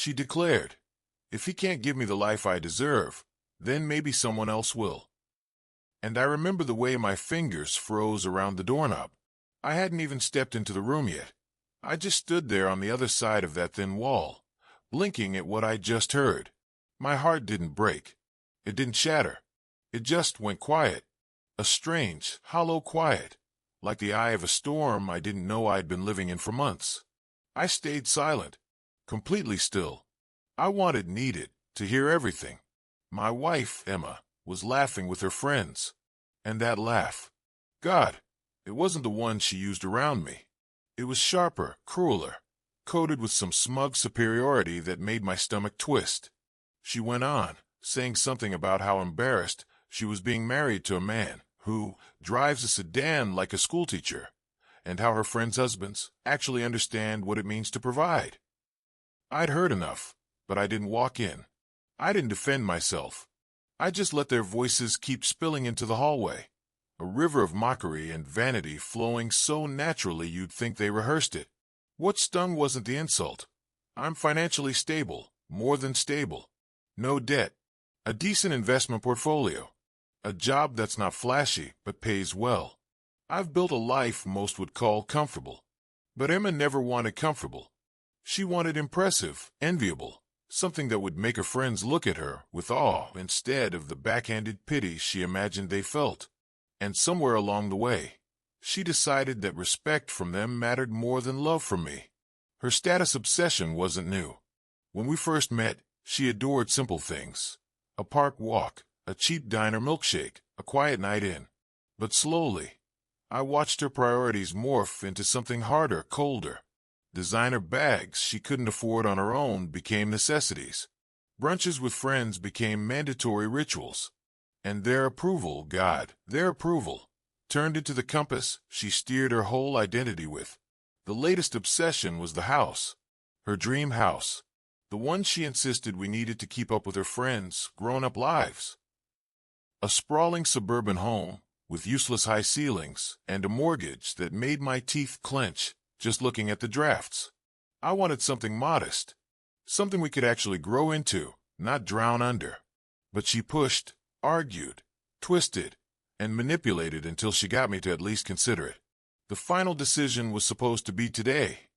she declared. "If he can't give me the life I deserve, then maybe someone else will." And I remember the way my fingers froze around the doorknob. I hadn't even stepped into the room yet. I just stood there on the other side of that thin wall, blinking at what I'd just heard. My heart didn't break. It didn't shatter. It just went quiet. A strange, hollow quiet, like the eye of a storm I didn't know I'd been living in for months. I stayed silent, completely still. I needed to hear everything. My wife, Emma, was laughing with her friends. And that laugh, God, it wasn't the one she used around me. It was sharper, crueler, coated with some smug superiority that made my stomach twist. She went on, saying something about how embarrassed she was being married to a man who drives a sedan like a schoolteacher, and how her friends' husbands actually understand what it means to provide. I'd heard enough, but I didn't walk in. I didn't defend myself. I just let their voices keep spilling into the hallway, a river of mockery and vanity flowing so naturally you'd think they rehearsed it. What stung wasn't the insult. I'm financially stable, more than stable. No debt, a decent investment portfolio, a job that's not flashy but pays well. I've built a life most would call comfortable. But Emma never wanted comfortable. She wanted impressive, enviable, something that would make her friends look at her with awe instead of the backhanded pity she imagined they felt. And somewhere along the way, she decided that respect from them mattered more than love from me. Her status obsession wasn't new. When we first met, she adored simple things. A park walk, a cheap diner milkshake, a quiet night in. But slowly, I watched her priorities morph into something harder, colder. Designer bags she couldn't afford on her own became necessities. Brunches with friends became mandatory rituals. And their approval, their approval, turned into the compass she steered her whole identity with. The latest obsession was the house. Her dream house. The one she insisted we needed to keep up with her friends' grown-up lives. A sprawling suburban home with useless high ceilings and a mortgage that made my teeth clench just looking at the drafts. I wanted something modest, something we could actually grow into, not drown under. But she pushed, argued, twisted, and manipulated until she got me to at least consider it. The final decision was supposed to be today,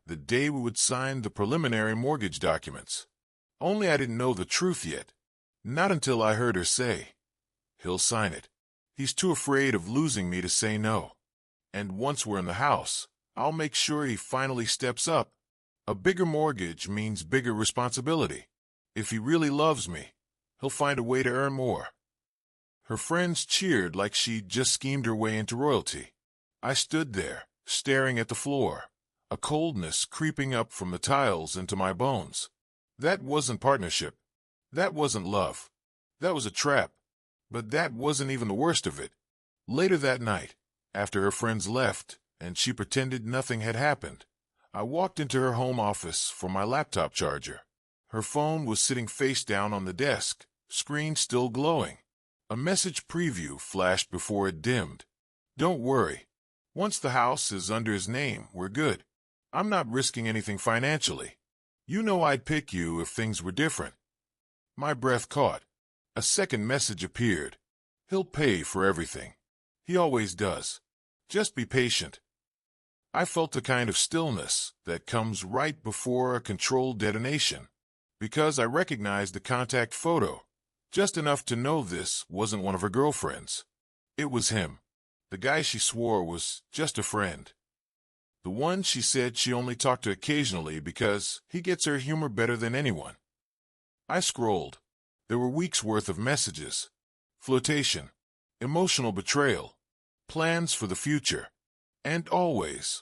the day we would sign the preliminary mortgage documents. Only I didn't know the truth yet. Not until I heard her say, "He'll sign it. He's too afraid of losing me to say no. And once we're in the house, I'll make sure he finally steps up. A bigger mortgage means bigger responsibility. If he really loves me, he'll find a way to earn more." Her friends cheered like she'd just schemed her way into royalty. I stood there, staring at the floor, a coldness creeping up from the tiles into my bones. That wasn't partnership. That wasn't love. That was a trap. But that wasn't even the worst of it. Later that night, after her friends left, and she pretended nothing had happened, I walked into her home office for my laptop charger. Her phone was sitting face down on the desk, screen still glowing. A message preview flashed before it dimmed. "Don't worry. Once the house is under his name, we're good. I'm not risking anything financially. You know I'd pick you if things were different." My breath caught. A second message appeared. "He'll pay for everything. He always does. Just be patient." I felt a kind of stillness that comes right before a controlled detonation, because I recognized the contact photo, just enough to know this wasn't one of her girlfriends. It was him, the guy she swore was just a friend. The one she said she only talked to occasionally because he gets her humor better than anyone. I scrolled. There were weeks' worth of messages. Flirtation, emotional betrayal, plans for the future. And always,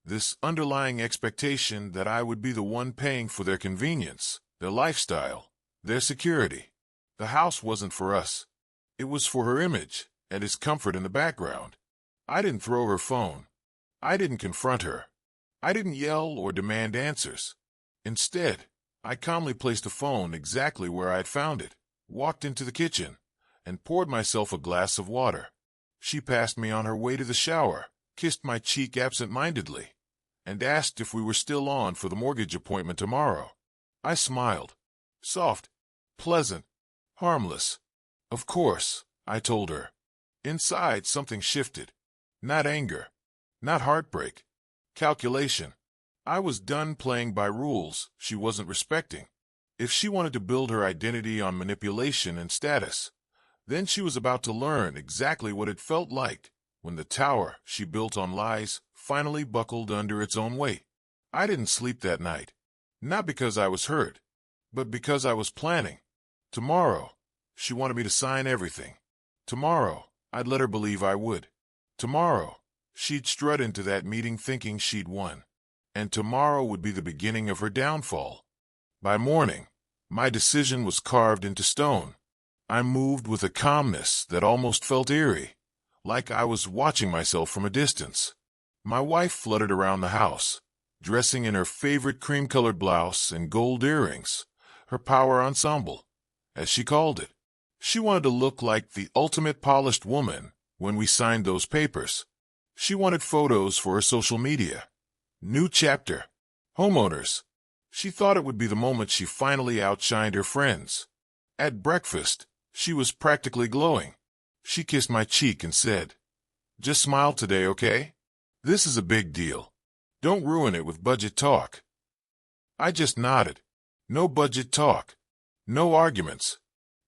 this underlying expectation that I would be the one paying for their convenience, their lifestyle, their security. The house wasn't for us. It was for her image and his comfort in the background. I didn't throw her phone. I didn't confront her. I didn't yell or demand answers. Instead, I calmly placed the phone exactly where I had found it, walked into the kitchen, and poured myself a glass of water. She passed me on her way to the shower, kissed my cheek absent-mindedly, and asked if we were still on for the mortgage appointment tomorrow. I smiled. Soft, pleasant, harmless. Of course, I told her. Inside, something shifted. Not anger. Not heartbreak. Calculation. I was done playing by rules she wasn't respecting. If she wanted to build her identity on manipulation and status, then she was about to learn exactly what it felt like when the tower she built on lies finally buckled under its own weight. I didn't sleep that night. Not because I was hurt, but because I was planning. Tomorrow, she wanted me to sign everything. Tomorrow, I'd let her believe I would. Tomorrow, she'd strut into that meeting thinking she'd won. And tomorrow would be the beginning of her downfall. By morning, my decision was carved into stone. I moved with a calmness that almost felt eerie, like I was watching myself from a distance. My wife fluttered around the house, dressing in her favorite cream-colored blouse and gold earrings, her power ensemble, as she called it. She wanted to look like the ultimate polished woman when we signed those papers. She wanted photos for her social media. New chapter. Homeowners. She thought it would be the moment she finally outshined her friends. At breakfast, she was practically glowing. She kissed my cheek and said, "Just smile today, okay? This is a big deal. Don't ruin it with budget talk." I just nodded. No budget talk. No arguments.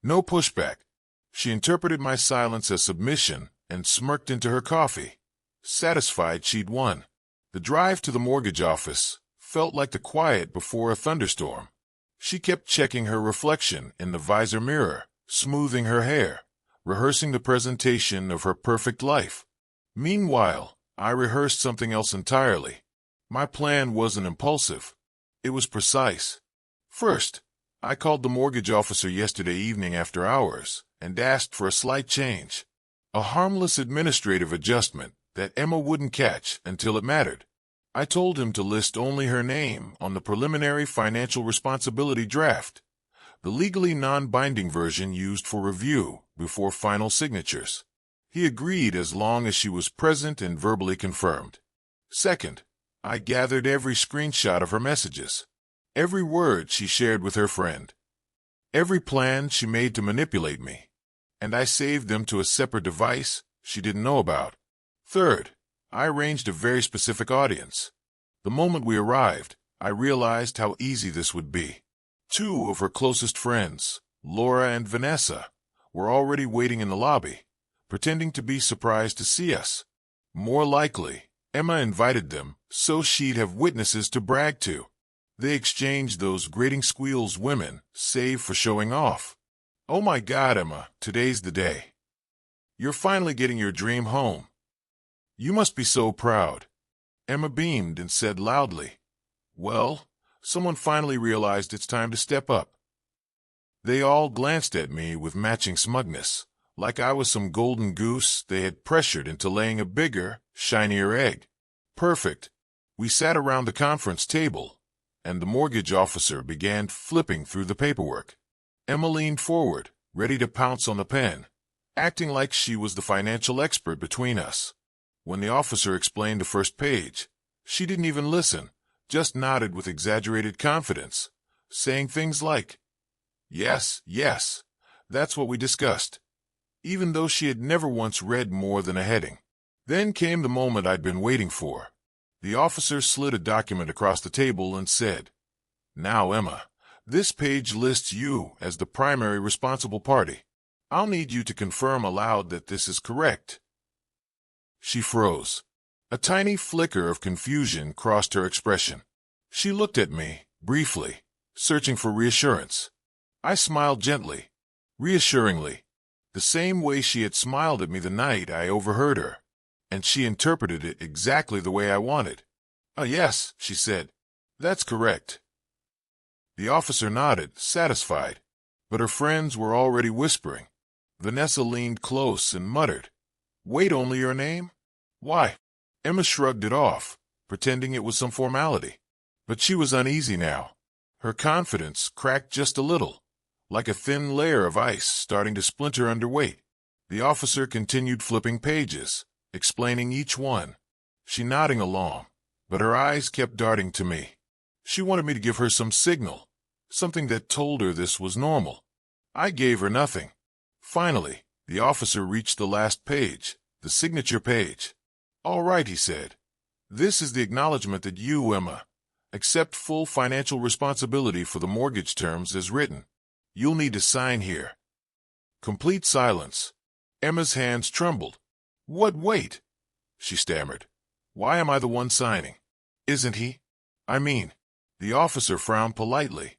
No pushback. She interpreted my silence as submission and smirked into her coffee, satisfied she'd won. The drive to the mortgage office felt like the quiet before a thunderstorm. She kept checking her reflection in the visor mirror, smoothing her hair, rehearsing the presentation of her perfect life. Meanwhile, I rehearsed something else entirely. My plan wasn't impulsive. It was precise. First, I called the mortgage officer yesterday evening after hours and asked for a slight change. A harmless administrative adjustment that Emma wouldn't catch until it mattered. I told him to list only her name on the preliminary financial responsibility draft, the legally non-binding version used for review before final signatures. He agreed as long as she was present and verbally confirmed. Second, I gathered every screenshot of her messages, every word she shared with her friend, every plan she made to manipulate me, and I saved them to a separate device she didn't know about. Third, I arranged a very specific audience. The moment we arrived, I realized how easy this would be. Two of her closest friends, Laura and Vanessa, were already waiting in the lobby, pretending to be surprised to see us. More likely, Emma invited them so she'd have witnesses to brag to. They exchanged those grating squeals women save for showing off. "Oh my God, Emma, today's the day. You're finally getting your dream home. You must be so proud." Emma beamed and said loudly, "Well, someone finally realized it's time to step up." They all glanced at me with matching smugness, like I was some golden goose they had pressured into laying a bigger, shinier egg. Perfect. We sat around the conference table, and the mortgage officer began flipping through the paperwork. Emma leaned forward, ready to pounce on the pen, acting like she was the financial expert between us. When the officer explained the first page, she didn't even listen, just nodded with exaggerated confidence, saying things like, "Yes, yes, that's what we discussed," even though she had never once read more than a heading. Then came the moment I'd been waiting for. The officer slid a document across the table and said, "Now, Emma, this page lists you as the primary responsible party. I'll need you to confirm aloud that this is correct." She froze. A tiny flicker of confusion crossed her expression. She looked at me, briefly, searching for reassurance. I smiled gently, reassuringly, the same way she had smiled at me the night I overheard her, and she interpreted it exactly the way I wanted. Yes," she said. "That's correct." The officer nodded, satisfied, but her friends were already whispering. Vanessa leaned close and muttered, "Wait, only your name? Why?" Emma shrugged it off, pretending it was some formality. But she was uneasy now. Her confidence cracked just a little, like a thin layer of ice starting to splinter under weight. The officer continued flipping pages, explaining each one. She nodding along, but her eyes kept darting to me. She wanted me to give her some signal, something that told her this was normal. I gave her nothing. Finally, the officer reached the last page, the signature page. "All right," he said. "This is the acknowledgement that you, Emma, accept full financial responsibility for the mortgage terms as written. You'll need to sign here." Complete silence. Emma's hands trembled. Wait," she stammered. "Why am I the one signing? Isn't he? I mean," the officer frowned politely.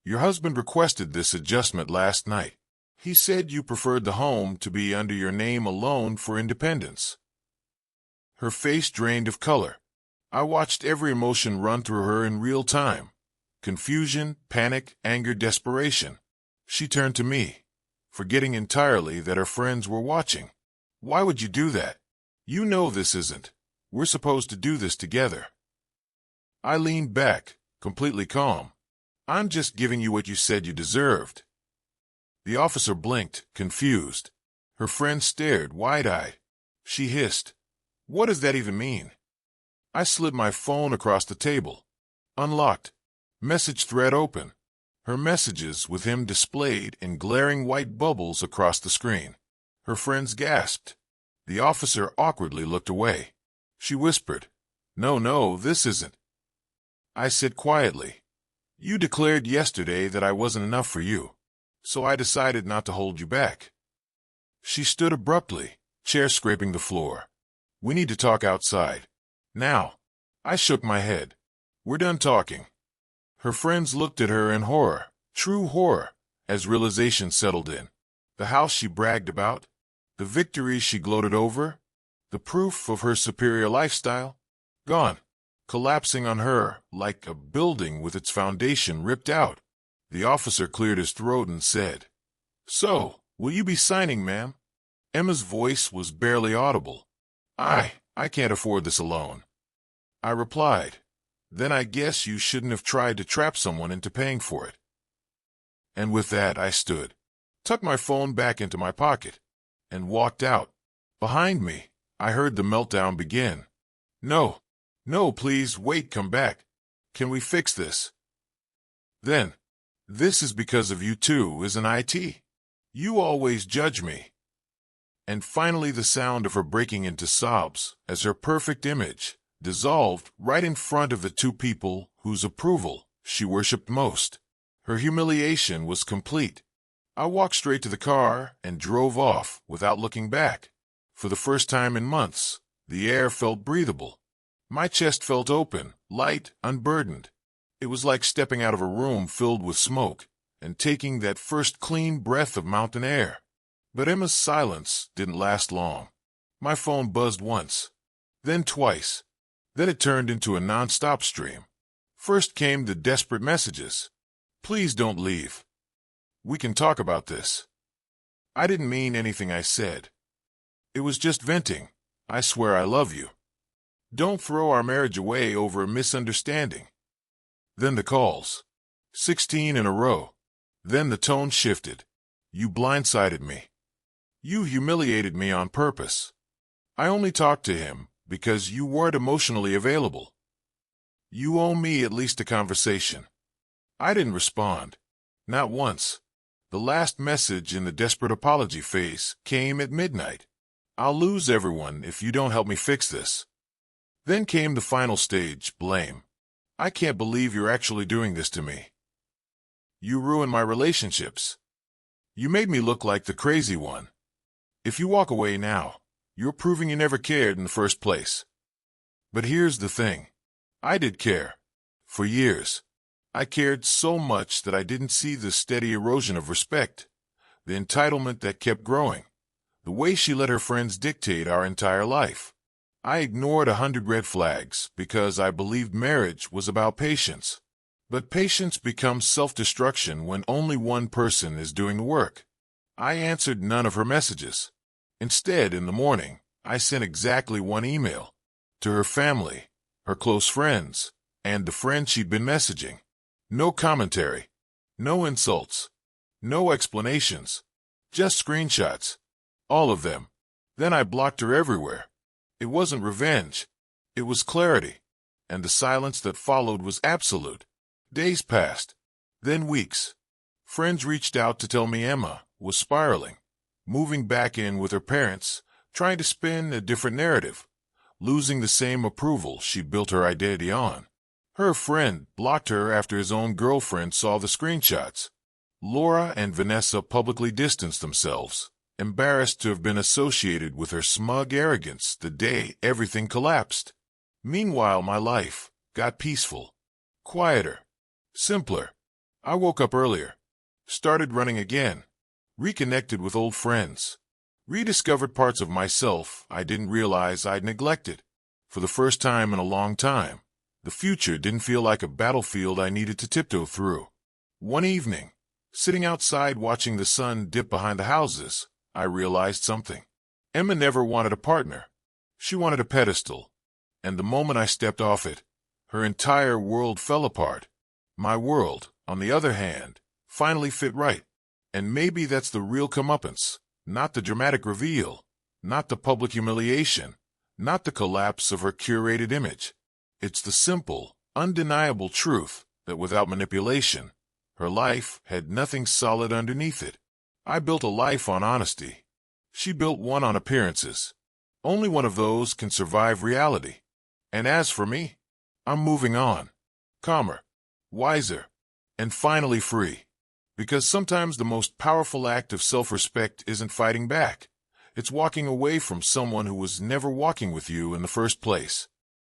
"Your husband requested this adjustment last night. He said you preferred the home to be under your name alone for independence." Her face drained of color. I watched every emotion run through her in real time. Confusion, panic, anger, desperation. She turned to me, forgetting entirely that her friends were watching. "Why would you do that? You know this isn't. We're supposed to do this together." I leaned back, completely calm. "I'm just giving you what you said you deserved." The officer blinked, confused. Her friend stared, wide-eyed. She hissed, "What does that even mean?" I slid my phone across the table. Unlocked. Message thread open. Her messages with him displayed in glaring white bubbles across the screen. Her friends gasped. The officer awkwardly looked away. She whispered, No, this isn't." I said quietly, "You declared yesterday that I wasn't enough for you, so I decided not to hold you back." She stood abruptly, chair scraping the floor. "We need to talk outside. Now." I shook my head. "We're done talking." Her friends looked at her in horror, true horror, as realization settled in. The house she bragged about, the victories she gloated over, the proof of her superior lifestyle, gone, collapsing on her like a building with its foundation ripped out. The officer cleared his throat and said, "So, will you be signing, ma'am?" Emma's voice was barely audible. I can't afford this alone." I replied, "Then I guess you shouldn't have tried to trap someone into paying for it." And with that I stood, tucked my phone back into my pocket, and walked out. Behind me, I heard the meltdown begin. No, please, wait, come back. Can we fix this?" Then, "This is because of you too, isn't it? You always judge me." And finally the sound of her breaking into sobs as her perfect image dissolved right in front of the two people whose approval she worshipped most. Her humiliation was complete. I walked straight to the car and drove off without looking back. For the first time in months, the air felt breathable. My chest felt open, light, unburdened. It was like stepping out of a room filled with smoke and taking that first clean breath of mountain air. But Emma's silence didn't last long. My phone buzzed once, then twice. Then it turned into a non-stop stream. First came the desperate messages. "Please don't leave. We can talk about this." I didn't mean anything I said. It was just venting. "I swear I love you. Don't throw our marriage away over a misunderstanding." Then the calls. 16 in a row. Then the tone shifted. "You blindsided me. You humiliated me on purpose. I only talked to him because you weren't emotionally available. You owe me at least a conversation." I didn't respond. Not once. The last message in the desperate apology phase came at midnight. "I'll lose everyone if you don't help me fix this." Then came the final stage, blame. "I can't believe you're actually doing this to me. You ruined my relationships. You made me look like the crazy one. If you walk away now, you're proving you never cared in the first place." But here's the thing. I did care. For years. I cared so much that I didn't see the steady erosion of respect, the entitlement that kept growing, the way she let her friends dictate our entire life. I ignored 100 red flags because I believed marriage was about patience. But patience becomes self-destruction when only one person is doing the work. I answered none of her messages. Instead, in the morning, I sent exactly one email to her family, her close friends, and the friends she'd been messaging. No commentary, no insults, no explanations, just screenshots, all of them. Then I blocked her everywhere. It wasn't revenge, it was clarity, and the silence that followed was absolute. Days passed. Then weeks. Friends reached out to tell me Emma was spiraling, moving back in with her parents, trying to spin a different narrative, losing the same approval she built her identity on. Her friend blocked her after his own girlfriend saw the screenshots. Laura and Vanessa publicly distanced themselves, embarrassed to have been associated with her smug arrogance the day everything collapsed. Meanwhile, my life got peaceful, quieter, simpler. I woke up earlier, started running again, reconnected with old friends, rediscovered parts of myself I didn't realize I'd neglected. For the first time in a long time, the future didn't feel like a battlefield I needed to tiptoe through. One evening, sitting outside watching the sun dip behind the houses, I realized something. Emma never wanted a partner. She wanted a pedestal. And the moment I stepped off it, her entire world fell apart. My world, on the other hand, finally fit right. And maybe that's the real comeuppance, not the dramatic reveal, not the public humiliation, not the collapse of her curated image. It's the simple, undeniable truth that without manipulation, her life had nothing solid underneath it. I built a life on honesty. She built one on appearances. Only one of those can survive reality. And as for me, I'm moving on, calmer, wiser, and finally free. Because sometimes the most powerful act of self-respect isn't fighting back. It's walking away from someone who was never walking with you in the first place.